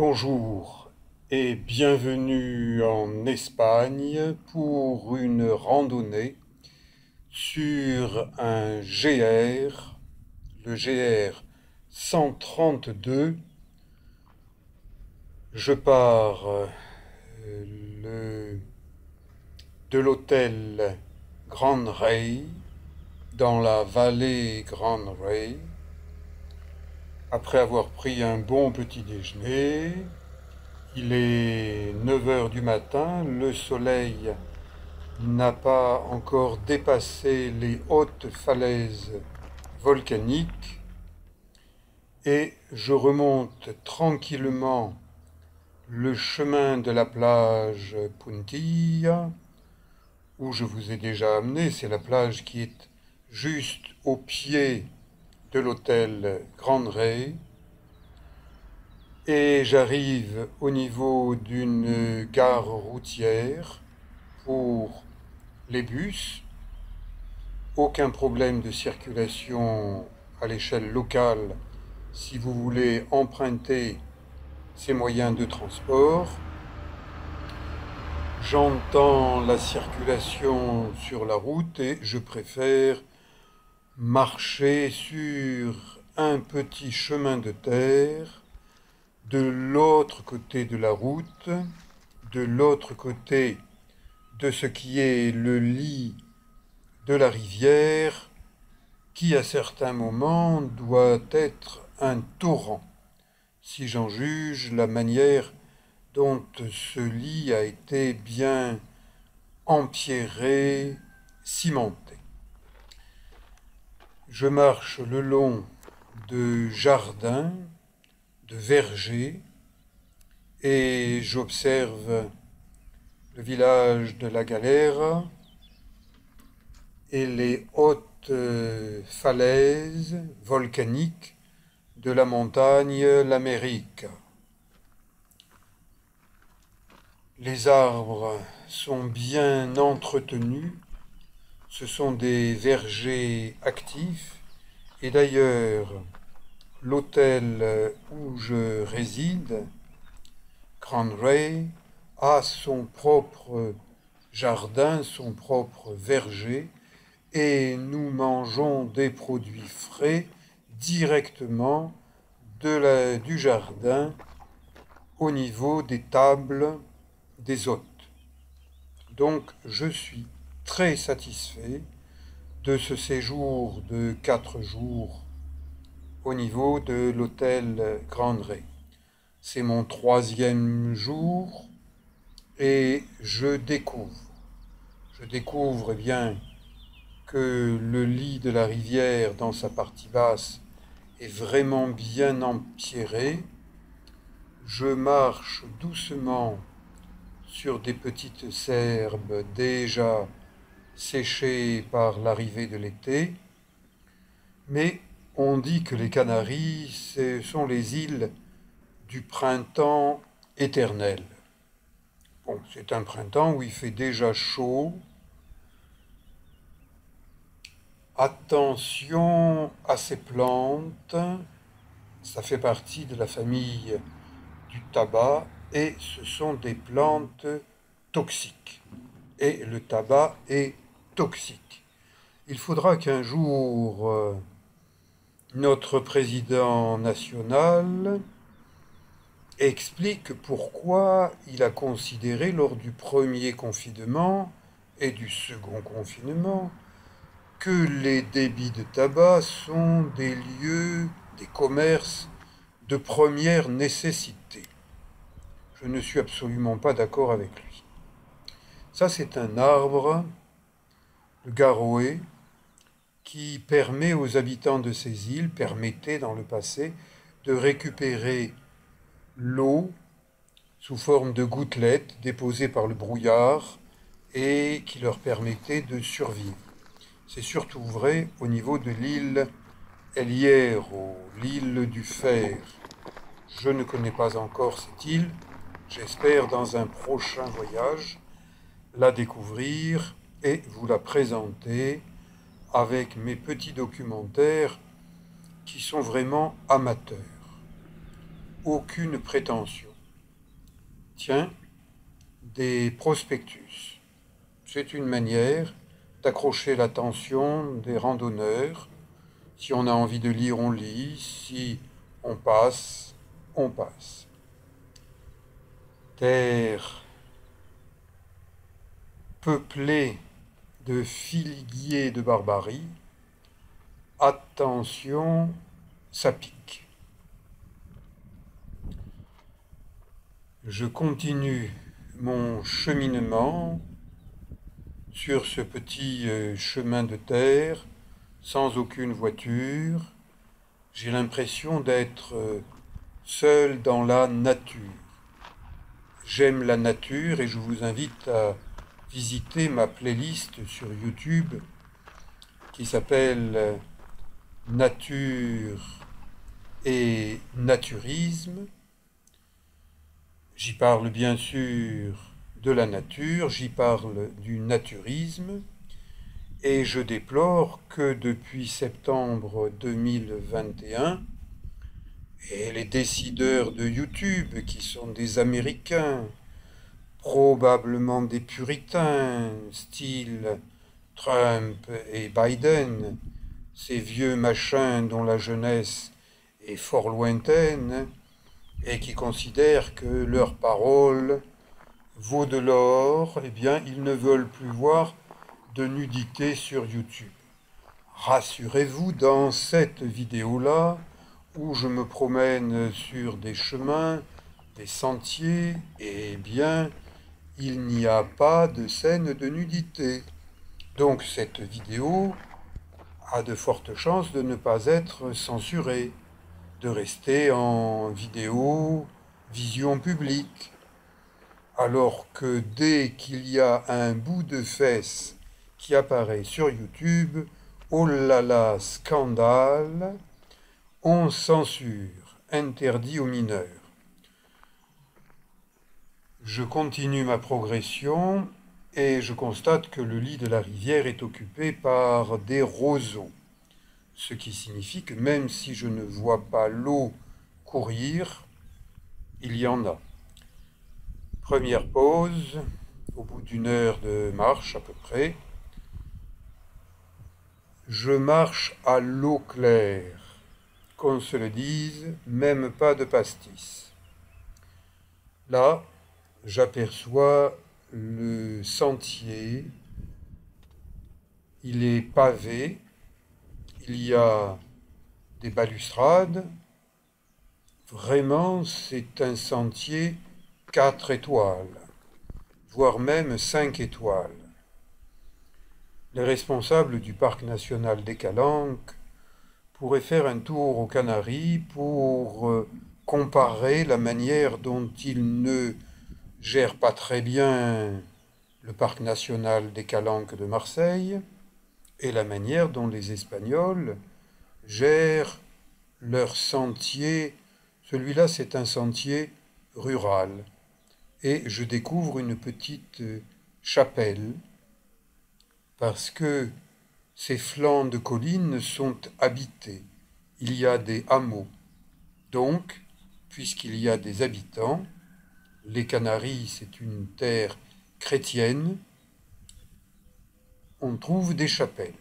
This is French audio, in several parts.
Bonjour et bienvenue en Espagne pour une randonnée sur un GR, le GR 132. Je pars le- de l'hôtel Grand Rey dans la vallée Grand Rey après avoir pris un bon petit déjeuner. Il est 9 heures du matin, le soleil n'a pas encore dépassé les hautes falaises volcaniques et je remonte tranquillement le chemin de la plage Puntilla où je vous ai déjà amené. C'est la plage qui est juste au pied de l'hôtel Grand Rey. Et j'arrive au niveau d'une gare routière pour les bus. Aucun problème de circulation à l'échelle locale si vous voulez emprunter ces moyens de transport. J'entends la circulation sur la route et je préfère marcher sur un petit chemin de terre de l'autre côté de la route, de l'autre côté de ce qui est le lit de la rivière, qui à certains moments doit être un torrent, si j'en juge la manière dont ce lit a été bien empierré, cimenté. Je marche le long de jardins, de vergers, et j'observe le village de la Galera et les hautes falaises volcaniques de la montagne l'Amérique. Les arbres sont bien entretenus, ce sont des vergers actifs, et d'ailleurs l'hôtel où je réside, Grand Rey, a son propre jardin, son propre verger, et nous mangeons des produits frais directement du jardin au niveau des tables des hôtes. Donc je suis très satisfait de ce séjour de 4 jours au niveau de l'hôtel Grand Rey. C'est mon 3e jour et je découvre. Je découvre bien que le lit de la rivière dans sa partie basse est vraiment bien empierré. Je marche doucement sur des petites herbes déjà séchées par l'arrivée de l'été, mais on dit que les Canaries, ce sont les îles du printemps éternel. Bon, c'est un printemps où il fait déjà chaud. Attention à ces plantes, ça fait partie de la famille du tabac et ce sont des plantes toxiques. Et le tabac est toxique. Il faudra qu'un jour notre président national explique pourquoi il a considéré lors du premier confinement et du second confinement que les débits de tabac sont des lieux, des commerces de première nécessité. Je ne suis absolument pas d'accord avec lui. Ça, c'est un arbre, le garoé, qui permet aux habitants de ces îles, permettait dans le passé, de récupérer l'eau sous forme de gouttelettes déposées par le brouillard et qui leur permettait de survivre. C'est surtout vrai au niveau de l'île El Hierro, l'île du fer. Je ne connais pas encore cette île. J'espère dans un prochain voyage la découvrir et vous la présenter avec mes petits documentaires qui sont vraiment amateurs. Aucune prétention. Tiens, des prospectus. C'est une manière d'accrocher l'attention des randonneurs. Si on a envie de lire, on lit. Si on passe, on passe. Terre peuplée de figuiers de barbarie. Attention, ça pique. Je continue mon cheminement sur ce petit chemin de terre, sans aucune voiture. J'ai l'impression d'être seul dans la nature. J'aime la nature et je vous invite à visiter ma playlist sur YouTube qui s'appelle Nature et Naturisme. J'y parle bien sûr de la nature, j'y parle du naturisme, et je déplore que depuis septembre 2021, et les décideurs de YouTube, qui sont des Américains, probablement des puritains, style Trump et Biden, ces vieux machins dont la jeunesse est fort lointaine, et qui considèrent que leur parole vaut de l'or, eh bien, ils ne veulent plus voir de nudité sur YouTube. Rassurez-vous, dans cette vidéo-là, où je me promène sur des chemins, des sentiers, eh bien, il n'y a pas de scène de nudité. Donc cette vidéo a de fortes chances de ne pas être censurée, de rester en vidéo, vision publique. Alors que dès qu'il y a un bout de fesse qui apparaît sur YouTube, oh là là, scandale, on censure, interdit aux mineurs. Je continue ma progression et je constate que le lit de la rivière est occupé par des roseaux, ce qui signifie que même si je ne vois pas l'eau courir, il y en a. Première pause, au bout d'une heure de marche à peu près, je marche à l'eau claire, qu'on se le dise, même pas de pastis. Là, j'aperçois le sentier, il est pavé, il y a des balustrades, vraiment c'est un sentier 4 étoiles, voire même 5 étoiles. Les responsables du parc national des Calanques pourraient faire un tour aux Canaries pour comparer la manière dont ils ne gèrent pas très bien le parc national des Calanques de Marseille et la manière dont les Espagnols gèrent leur sentier. Celui-là, c'est un sentier rural. Et je découvre une petite chapelle parce que ces flancs de collines sont habités. Il y a des hameaux. Donc, puisqu'il y a des habitants, les Canaries, c'est une terre chrétienne, on trouve des chapelles.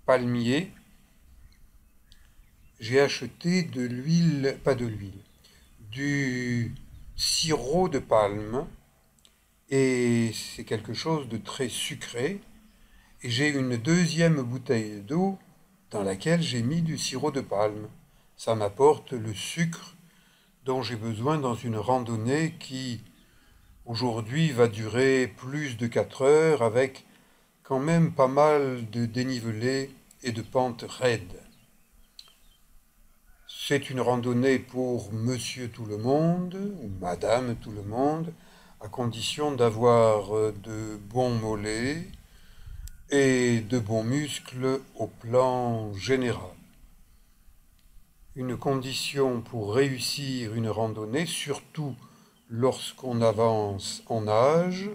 Palmiers, j'ai acheté de l'huile, pas de l'huile, du sirop de palme, et c'est quelque chose de très sucré. Et j'ai une deuxième bouteille d'eau dans laquelle j'ai mis du sirop de palme. Ça m'apporte le sucre dont j'ai besoin dans une randonnée qui, aujourd'hui, va durer plus de 4 heures avec quand même pas mal de dénivelés et de pentes raides. C'est une randonnée pour monsieur tout le monde, ou madame tout le monde, à condition d'avoir de bons mollets et de bons muscles au plan général. Une condition pour réussir une randonnée, surtout lorsqu'on avance en âge,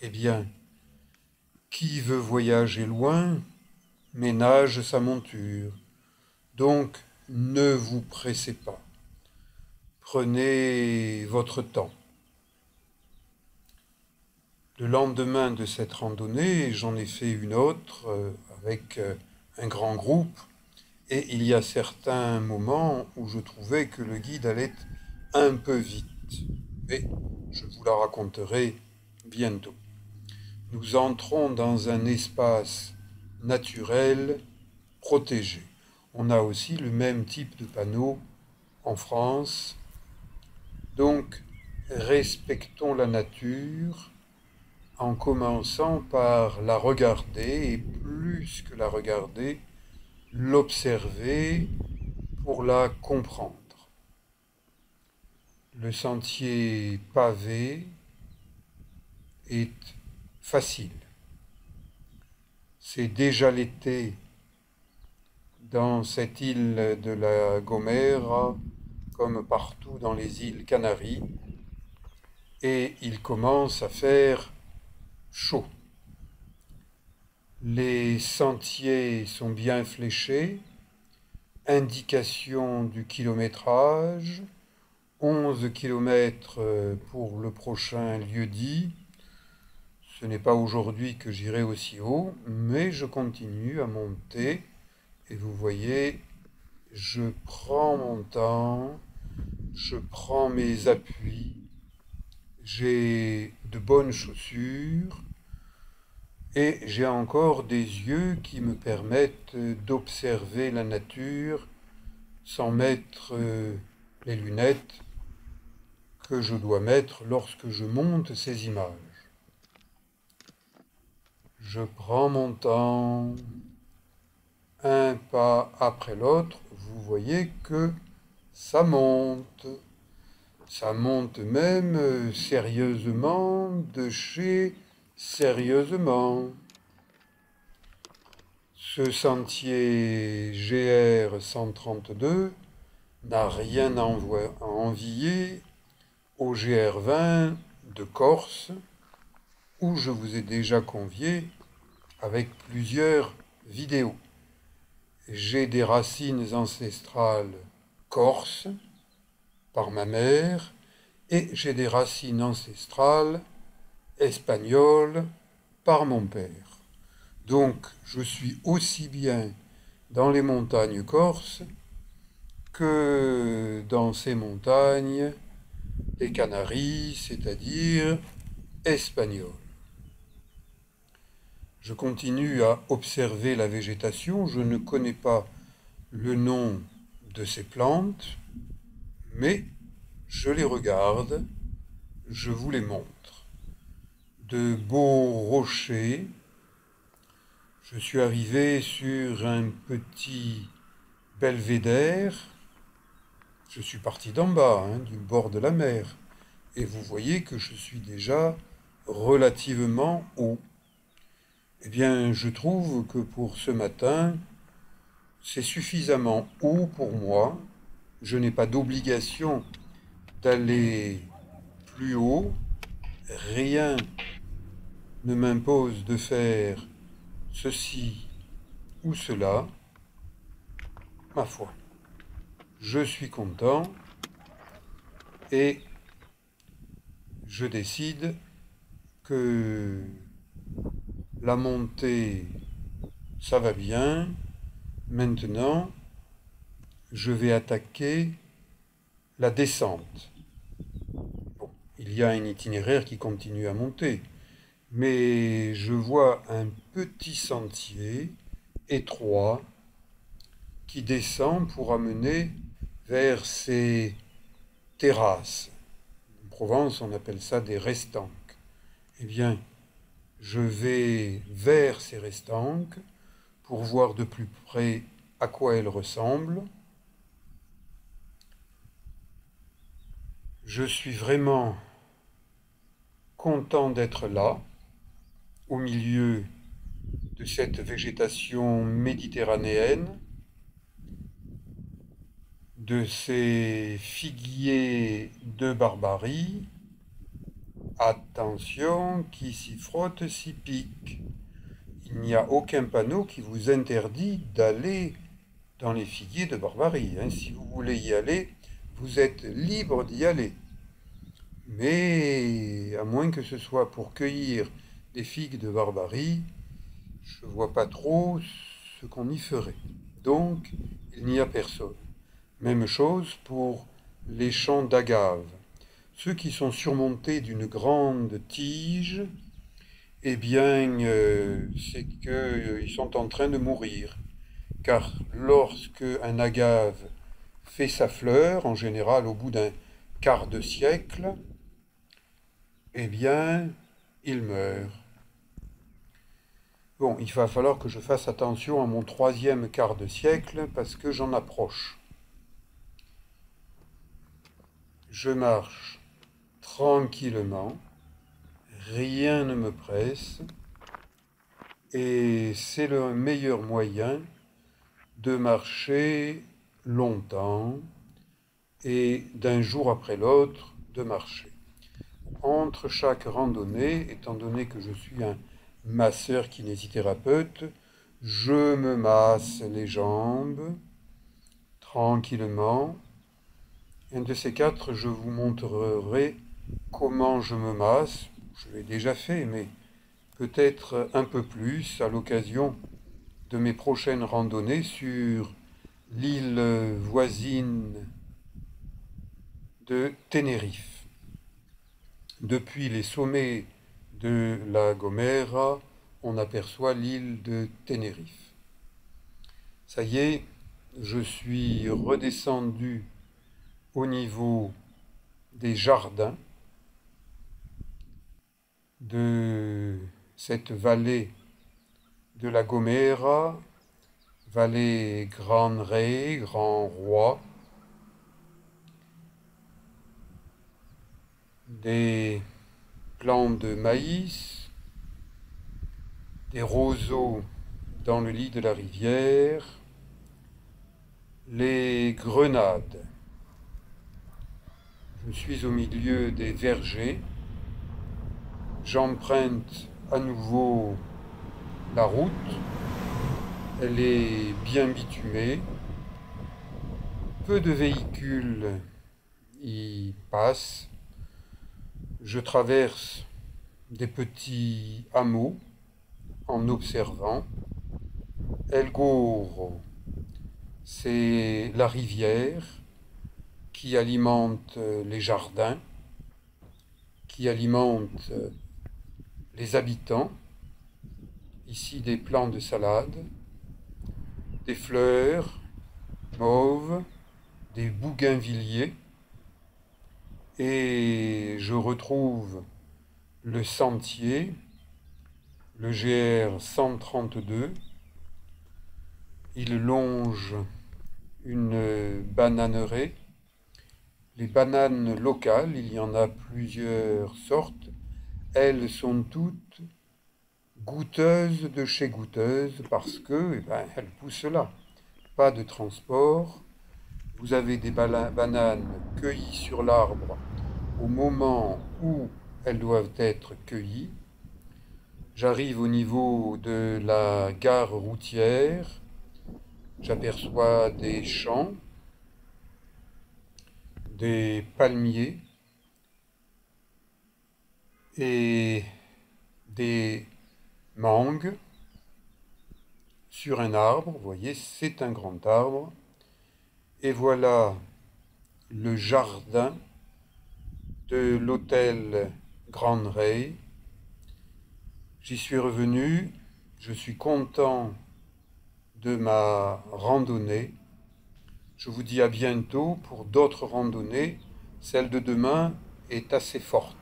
eh bien, qui veut voyager loin, ménage sa monture. Donc, ne vous pressez pas. Prenez votre temps. Le lendemain de cette randonnée, j'en ai fait une autre avec un grand groupe et il y a certains moments où je trouvais que le guide allait un peu vite. Mais je vous la raconterai bientôt. Nous entrons dans un espace naturel protégé. On a aussi le même type de panneau en France. Donc, respectons la nature en commençant par la regarder et plus que la regarder, l'observer pour la comprendre. Le sentier pavé est facile. C'est déjà l'été dans cette île de la Gomera, comme partout dans les îles Canaries, et il commence à faire chaud. Les sentiers sont bien fléchés, indication du kilométrage, 11 kilomètres pour le prochain lieu-dit. Ce n'est pas aujourd'hui que j'irai aussi haut, mais je continue à monter. Et vous voyez, je prends mon temps, je prends mes appuis, j'ai de bonnes chaussures et j'ai encore des yeux qui me permettent d'observer la nature sans mettre les lunettes que je dois mettre lorsque je monte ces images. Je prends mon temps, un pas après l'autre, vous voyez que ça monte. Ça monte même sérieusement de chez sérieusement. Ce sentier GR 132 n'a rien à envier au GR 20 de Corse, où je vous ai déjà convié avec plusieurs vidéos. J'ai des racines ancestrales corses par ma mère et j'ai des racines ancestrales espagnoles par mon père. Donc je suis aussi bien dans les montagnes corses que dans ces montagnes des Canaries, c'est-à-dire espagnoles. Je continue à observer la végétation. Je ne connais pas le nom de ces plantes, mais je les regarde, je vous les montre. De beaux rochers. Je suis arrivé sur un petit belvédère. Je suis parti d'en bas, du bord de la mer. Et vous voyez que je suis déjà relativement haut. Eh bien, je trouve que pour ce matin, c'est suffisamment haut pour moi. Je n'ai pas d'obligation d'aller plus haut. Rien ne m'impose de faire ceci ou cela. Ma foi, je suis content et je décide que la montée, ça va bien. Maintenant, je vais attaquer la descente. Bon, il y a un itinéraire qui continue à monter, mais je vois un petit sentier étroit qui descend pour amener vers ces terrasses. En Provence, on appelle ça des restanques. Eh bien, je vais vers ces restanques pour voir de plus près à quoi elles ressemblent. Je suis vraiment content d'être là, au milieu de cette végétation méditerranéenne, de ces figuiers de Barbarie. Attention, qui s'y frotte s'y pique. Il n'y a aucun panneau qui vous interdit d'aller dans les figuiers de Barbarie. Si vous voulez y aller, vous êtes libre d'y aller. Mais à moins que ce soit pour cueillir des figues de Barbarie, je ne vois pas trop ce qu'on y ferait. Donc, il n'y a personne. Même chose pour les champs d'agave. Ceux qui sont surmontés d'une grande tige, eh bien, c'est qu'ils sont en train de mourir. Car lorsque un agave fait sa fleur, en général au bout d'un quart de siècle, eh bien, il meurt. Bon, il va falloir que je fasse attention à mon troisième quart de siècle parce que j'en approche. Je marche tranquillement, rien ne me presse, et c'est le meilleur moyen de marcher longtemps et d'un jour après l'autre de marcher. Entre chaque randonnée, étant donné que je suis un masseur kinésithérapeute, je me masse les jambes tranquillement. Un de ces quatre, je vous montrerai comment je me masse. Je l'ai déjà fait, mais peut-être un peu plus à l'occasion de mes prochaines randonnées sur l'île voisine de Tenerife. Depuis les sommets de la Gomera, on aperçoit l'île de Tenerife. Ça y est, je suis redescendu au niveau des jardins de cette vallée de la Gomera, vallée Gran Rey, Grand Roi, des plants de maïs, des roseaux dans le lit de la rivière, les grenades. Je suis au milieu des vergers. J'emprunte à nouveau la route. Elle est bien bitumée. Peu de véhicules y passent. Je traverse des petits hameaux en observant. El Gorro, c'est la rivière qui alimente les jardins, qui alimente les habitants. Ici des plants de salade, des fleurs mauves, des bougainvilliers, et je retrouve le sentier, le GR 132. Il longe une bananeraie. Les bananes locales, il y en a plusieurs sortes. Elles sont toutes goûteuses de chez goûteuses parce que, elles poussent là. Pas de transport. Vous avez des bananes cueillies sur l'arbre au moment où elles doivent être cueillies. J'arrive au niveau de la gare routière. J'aperçois des champs, des palmiers et des mangues sur un arbre. Vous voyez, c'est un grand arbre. Et voilà le jardin de l'hôtel Gran Rey. J'y suis revenu. Je suis content de ma randonnée. Je vous dis à bientôt pour d'autres randonnées. Celle de demain est assez forte.